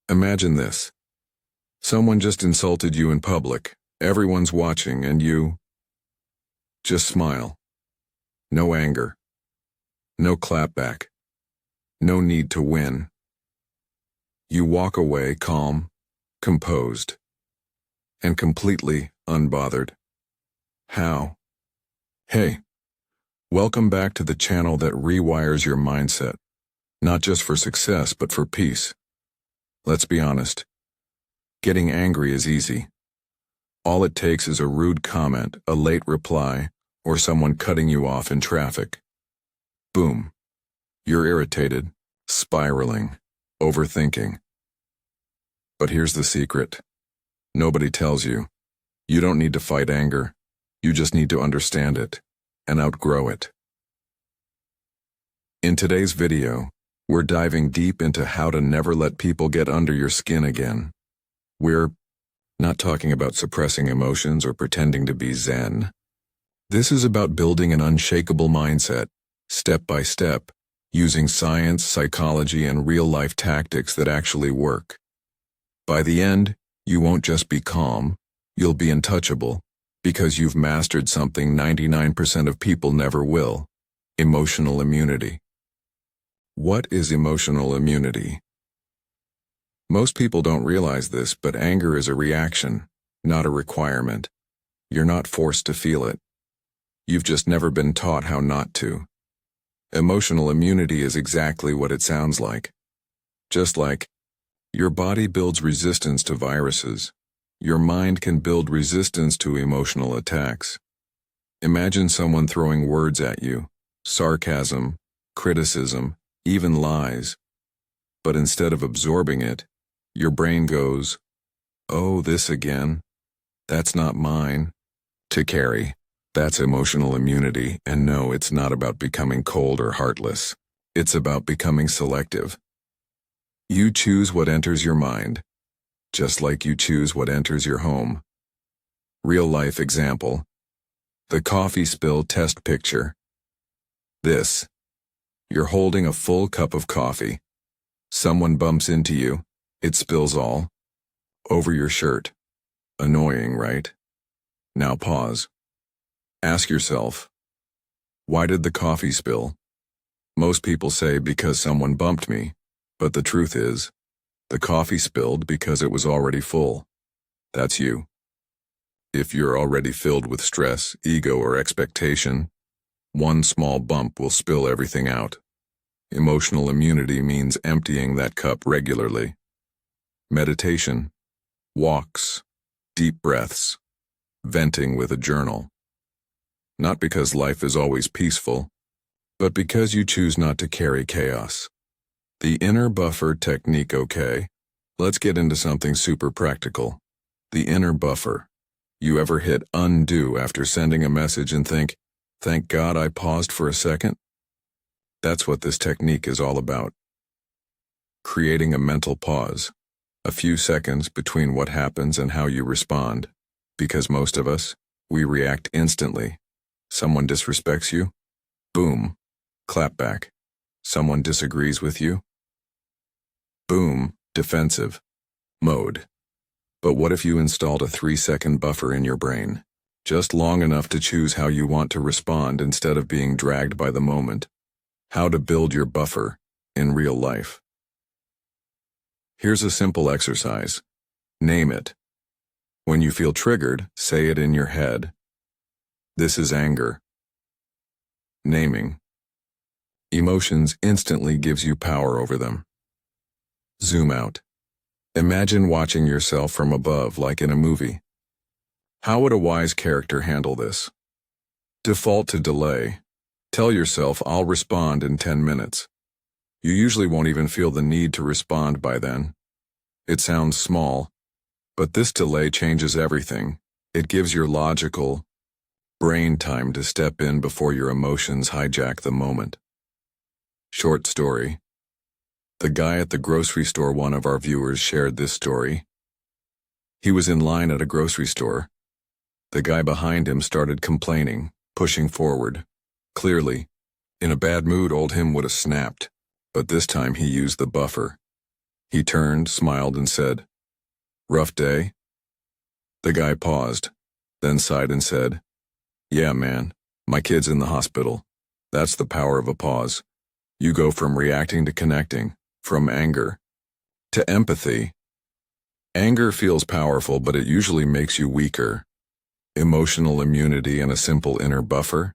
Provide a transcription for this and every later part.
Imagine this. Someone just insulted you in public. Everyone's watching and you just smile. No anger. No clapback. No need to win. You walk away calm, composed, and completely unbothered. How? Hey, welcome back to the channel that rewires your mindset, not just for success but for peace. Let's be honest. Getting angry is easy. All it takes is a rude comment, a late reply, or someone cutting you off in traffic. Boom. You're irritated, spiraling, overthinking. But here's the secret. Nobody tells you. You don't need to fight anger. You just need to understand it and outgrow it. In today's video, we're diving deep into how to never let people get under your skin again. We're not talking about suppressing emotions or pretending to be zen. This is about building an unshakable mindset, step by step, using science, psychology, and real-life tactics that actually work. By the end, you won't just be calm, you'll be untouchable, because you've mastered something 99% of people never will: emotional immunity. What is emotional immunity? Most people don't realize this, but anger is a reaction, not a requirement. You're not forced to feel it. You've just never been taught how not to. Emotional immunity is exactly what it sounds like. Just like your body builds resistance to viruses, your mind can build resistance to emotional attacks. Imagine someone throwing words at you, sarcasm, criticism, even lies. But instead of absorbing it, your brain goes, "Oh, this again? That's not mine." To carry. That's emotional immunity, and no, it's not about becoming cold or heartless. It's about becoming selective. You choose what enters your mind, just like you choose what enters your home. Real-life example. The coffee spill test picture. This. You're holding a full cup of coffee. Someone bumps into you. It spills all over your shirt. Annoying, right? Now pause. Ask yourself, why did the coffee spill? Most people say because someone bumped me, but the truth is, the coffee spilled because it was already full. That's you. If you're already filled with stress, ego, or expectation, one small bump will spill everything out. Emotional immunity means emptying that cup regularly. Meditation, walks, deep breaths, venting with a journal. Not because life is always peaceful, but because you choose not to carry chaos. The inner buffer technique. Okay, let's get into something super practical. The inner buffer. You ever hit undo after sending a message and think, "Thank God I paused for a second"? That's what this technique is all about. Creating a mental pause. A few seconds between what happens and how you respond. Because most of us, we react instantly. Someone disrespects you? Boom. Clap back. Someone disagrees with you? Boom. Defensive mode. But what if you installed a 3-second buffer in your brain? Just long enough to choose how you want to respond instead of being dragged by the moment. How to build your buffer in real life. Here's a simple exercise. Name it. When you feel triggered, say it in your head. This is anger. Naming. Emotions instantly gives you power over them. Zoom out. Imagine watching yourself from above like in a movie. How would a wise character handle this? Default to delay. Tell yourself, "I'll respond in 10 minutes. You usually won't even feel the need to respond by then. It sounds small, but this delay changes everything. It gives your logical brain time to step in before your emotions hijack the moment. Short story. The guy at the grocery store. One of our viewers shared this story. He was in line at a grocery store. The guy behind him started complaining, pushing forward. Clearly, in a bad mood, old him would have snapped, but this time he used the buffer. He turned, smiled, and said, "Rough day?" The guy paused, then sighed and said, "Yeah, man, my kid's in the hospital." That's the power of a pause. You go from reacting to connecting, from anger to empathy. Anger feels powerful, but it usually makes you weaker. Emotional immunity and a simple inner buffer,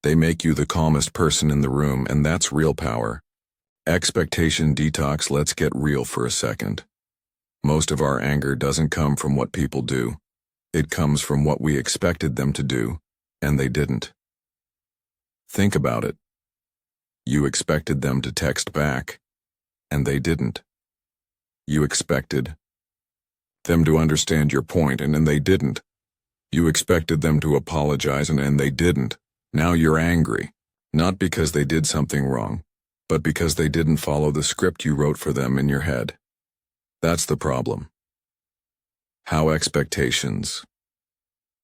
they make you the calmest person in the room, and that's real power. Expectation detox. Let's get real for a second. Most of our anger doesn't come from what people do. It comes from what we expected them to do, and they didn't. Think about it. You expected them to text back, and they didn't. You expected them to understand your point, and then they didn't. You expected them to apologize, and they didn't. Now you're angry, not because they did something wrong, but because they didn't follow the script you wrote for them in your head. That's the problem. How expectations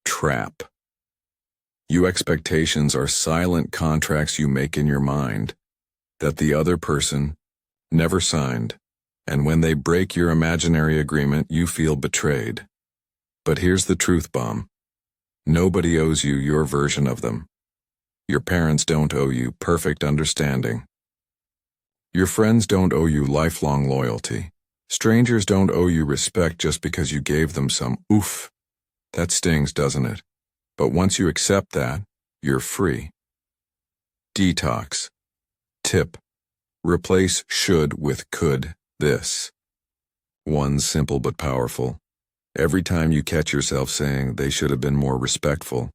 trap. You expectations are silent contracts you make in your mind that the other person never signed, and when they break your imaginary agreement, you feel betrayed. But here's the truth bomb. Nobody owes you your version of them. Your parents don't owe you perfect understanding. Your friends don't owe you lifelong loyalty. Strangers don't owe you respect just because you gave them some oof. That stings, doesn't it? But once you accept that, you're free. Detox. Tip. Replace should with could this. One simple but powerful. Every time you catch yourself saying they should have been more respectful,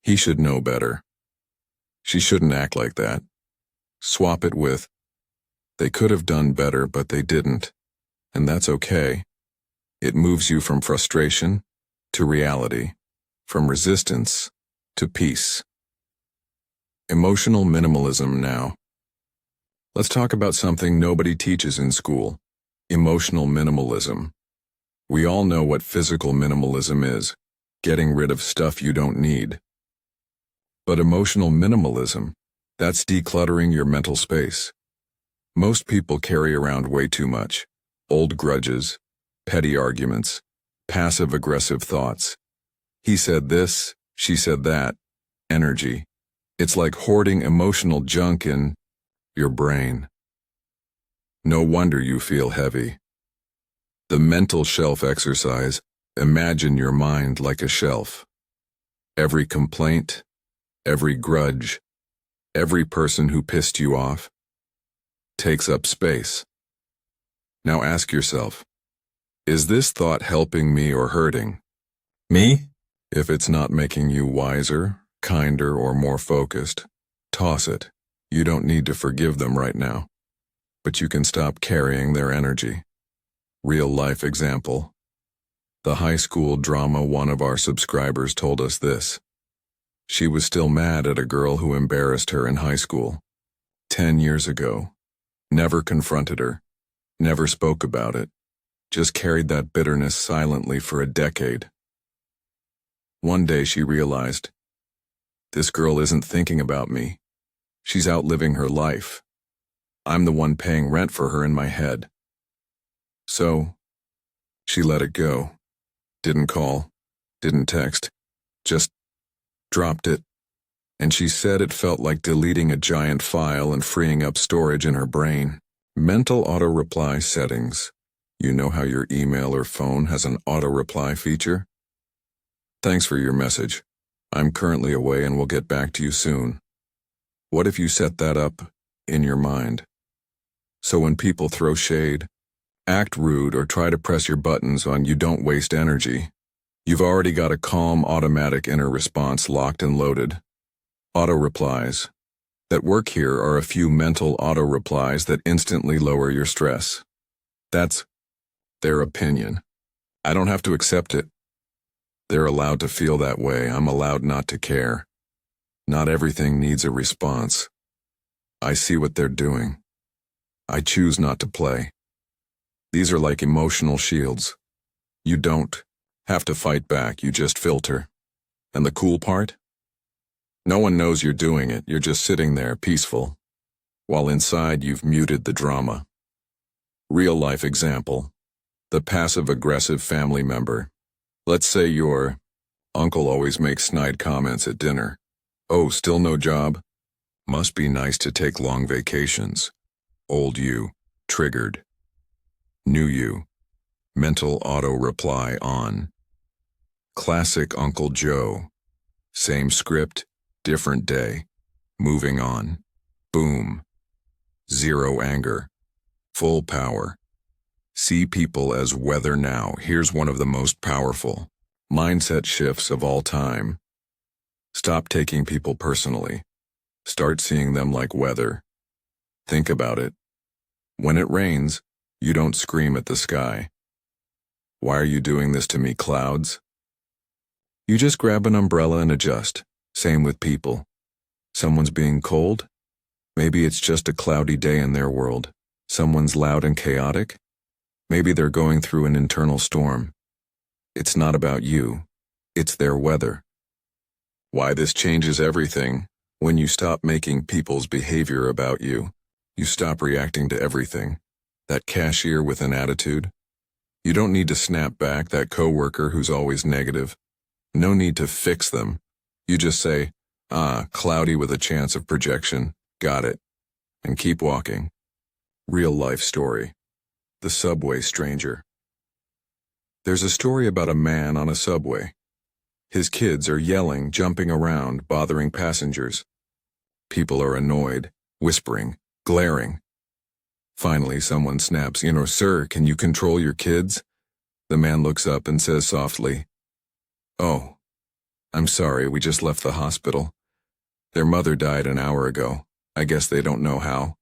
he should know better, she shouldn't act like that, swap it with they could have done better but they didn't, and that's okay. It moves you from frustration to reality, from resistance to peace. Emotional minimalism now. Let's talk about something nobody teaches in school. Emotional minimalism. We all know what physical minimalism is, getting rid of stuff you don't need. But emotional minimalism, that's decluttering your mental space. Most people carry around way too much. Old grudges, petty arguments, passive-aggressive thoughts. He said this, she said that. Energy. It's like hoarding emotional junk in your brain. No wonder you feel heavy. The mental shelf exercise. Imagine your mind like a shelf. Every complaint, every grudge, every person who pissed you off takes up space. Now ask yourself, is this thought helping me or hurting me? If it's not making you wiser, kinder, or more focused, toss it. You don't need to forgive them right now, but you can stop carrying their energy. Real-life example. The high school drama. One of our subscribers told us this. She was still mad at a girl who embarrassed her in high school 10 years ago. Never confronted her, never spoke about it, just carried that bitterness silently for a decade. One day she realized, this girl isn't thinking about me. She's out living her life. I'm the one paying rent for her in my head. So, she let it go. Didn't call, didn't text, just dropped it. And she said it felt like deleting a giant file and freeing up storage in her brain. Mental auto-reply settings. You know how your email or phone has an auto-reply feature? Thanks for your message. I'm currently away and will get back to you soon. What if you set that up in your mind? So when people throw shade, act rude, or try to press your buttons on, you don't waste energy. You've already got a calm, automatic inner response locked and loaded. Auto-replies. That work here are a few mental auto-replies that instantly lower your stress. That's their opinion. I don't have to accept it. They're allowed to feel that way. I'm allowed not to care. Not everything needs a response. I see what they're doing. I choose not to play. These are like emotional shields. You don't have to fight back, you just filter. And the cool part? No one knows you're doing it, you're just sitting there peaceful, while inside you've muted the drama. Real-life example. The passive-aggressive family member. Let's say your uncle always makes snide comments at dinner. Oh, still no job? Must be nice to take long vacations. Old you. Triggered. New you. Mental auto-reply on. Classic Uncle Joe. Same script, different day. Moving on. Boom. Zero anger. Full power. See people as weather now. Here's one of the most powerful mindset shifts of all time. Stop taking people personally. Start seeing them like weather. Think about it. When it rains, you don't scream at the sky. Why are you doing this to me, clouds? You just grab an umbrella and adjust. Same with people. Someone's being cold? Maybe it's just a cloudy day in their world. Someone's loud and chaotic? Maybe they're going through an internal storm. It's not about you. It's their weather. Why this changes everything. When you stop making people's behavior about you, you stop reacting to everything. That cashier with an attitude. You don't need to snap back. That coworker who's always negative. No need to fix them. You just say, cloudy with a chance of projection. Got it. And keep walking. Real life story. The subway stranger. There's a story about a man on a subway. His kids are yelling, jumping around, bothering passengers. People are annoyed, whispering, glaring. Finally, someone snaps, sir, can you control your kids? The man looks up and says softly, oh, I'm sorry, we just left the hospital. Their mother died an hour ago. I guess they don't know how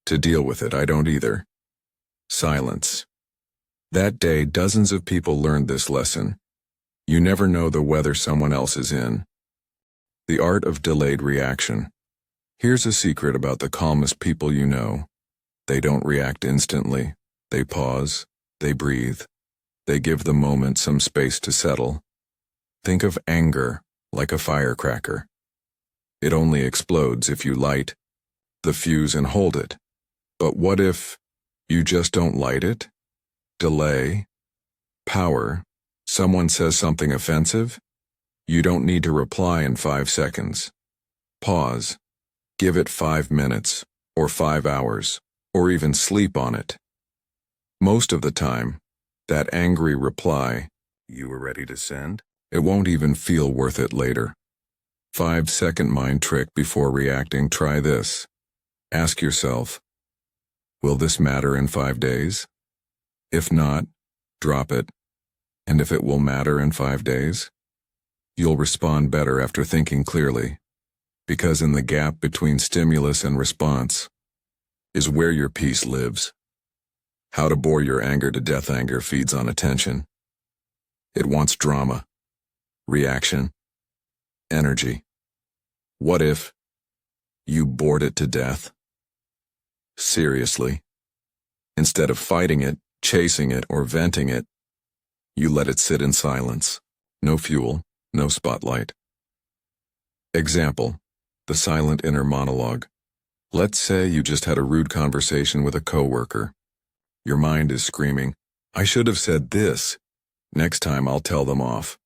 to deal with it. I don't either. Silence. That day, dozens of people learned this lesson. You never know the weather someone else is in. The art of delayed reaction. Here's a secret about the calmest people you know. They don't react instantly. They pause. They breathe. They give the moment some space to settle. Think of anger like a firecracker. It only explodes if you light the fuse and hold it. But what if you just don't light it? Delay. Power. Someone says something offensive? You don't need to reply in 5 seconds. Pause. Give it 5 minutes, or 5 hours, or even sleep on it. Most of the time, that angry reply, you were ready to send? It won't even feel worth it later. 5-second mind trick before reacting. Try this. Ask yourself, will this matter in 5 days? If not, drop it. And if it will matter in 5 days, you'll respond better after thinking clearly. Because in the gap between stimulus and response is where your peace lives. How to bore your anger to death. Anger feeds on attention. It wants drama, reaction, energy. What if you bored it to death? Seriously. Instead of fighting it, chasing it, or venting it, you let it sit in silence. No fuel, no spotlight. Example, the silent inner monologue. Let's say you just had a rude conversation with a coworker. Your mind is screaming, I should have said this. Next time I'll tell them off.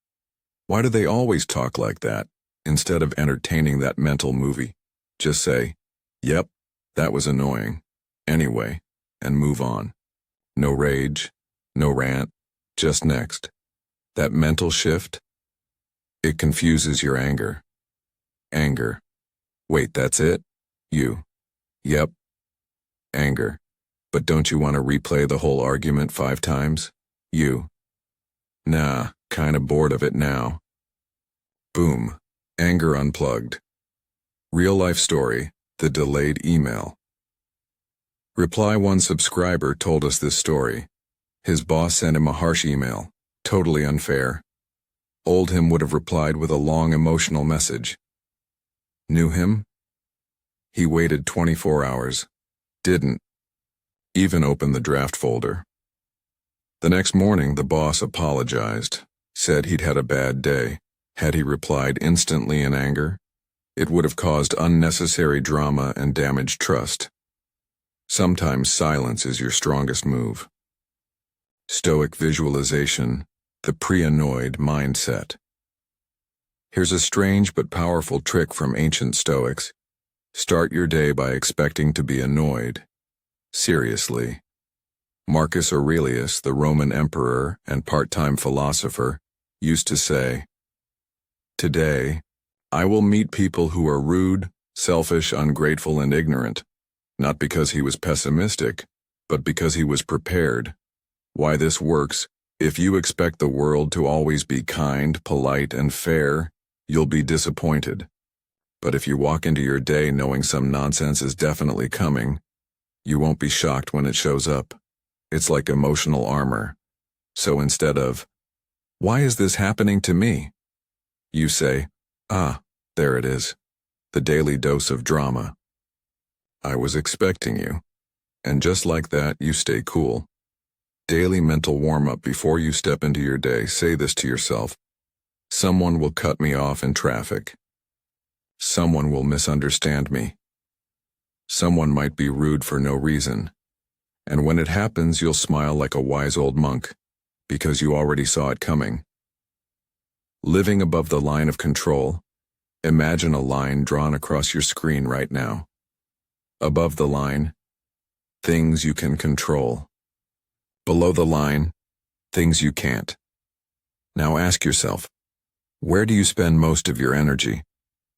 Why do they always talk like that? Instead of entertaining that mental movie, just say, yep, that was annoying. Anyway, and move on. No rage, no rant, just next. That mental shift, it confuses your anger. Anger. Wait, that's it? You. Yep. Anger. But don't you want to replay the whole argument 5 times? You. Nah, kinda bored of it now. Boom. Anger unplugged. Real life story, the delayed email. Reply 1 subscriber told us this story. His boss sent him a harsh email. Totally unfair. Old him would have replied with a long emotional message. New him? He waited 24 hours. Didn't even open the draft folder. The next morning, the boss apologized, said he'd had a bad day. Had he replied instantly in anger, it would have caused unnecessary drama and damaged trust. Sometimes silence is your strongest move. Stoic visualization, the pre-annoyed mindset. Here's a strange but powerful trick from ancient Stoics. Start your day by expecting to be annoyed. Seriously. Marcus Aurelius, the Roman emperor and part-time philosopher, used to say, "Today, I will meet people who are rude, selfish, ungrateful, and ignorant, not because he was pessimistic, but because he was prepared." Why this works: if you expect the world to always be kind, polite, and fair, you'll be disappointed. But if you walk into your day knowing some nonsense is definitely coming, you won't be shocked when it shows up. It's like emotional armor. So instead of, "Why is this happening to me?" you say, "Ah, there it is. The daily dose of drama. I was expecting you." And just like that, you stay cool. Daily mental warm-up before you step into your day. Say this to yourself: someone will cut me off in traffic. Someone will misunderstand me. Someone might be rude for no reason. And when it happens, you'll smile like a wise old monk, because you already saw it coming. Living above the line of control. Imagine a line drawn across your screen right now. Above the line, things you can control. Below the line, things you can't. Now ask yourself, where do you spend most of your energy?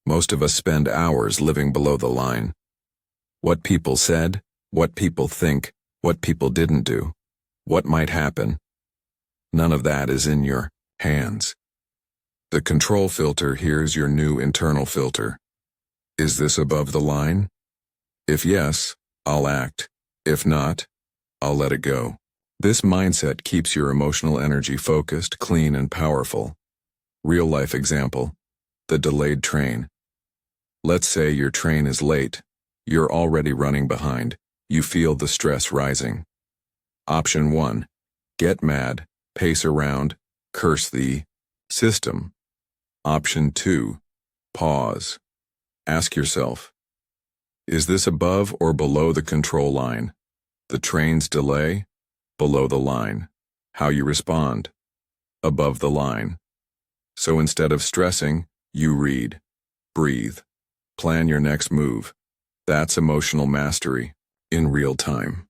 Most of us spend hours living below the line. What people said, what people think, what people didn't do, what might happen. None of that is in your hands. The control filter here's your new internal filter. Is this above the line? If yes, I'll act. If not, I'll let it go. This mindset keeps your emotional energy focused, clean, and powerful. Real-life example: the delayed train. Let's say your train is late. You're already running behind. You feel the stress rising. Option 1. Get mad, pace around, curse the system. Option 2. Pause. Ask yourself, is this above or below the control line? The train's delay? Below the line. How you respond? Above the line. So instead of stressing, you read, breathe, plan your next move. That's emotional mastery in real time.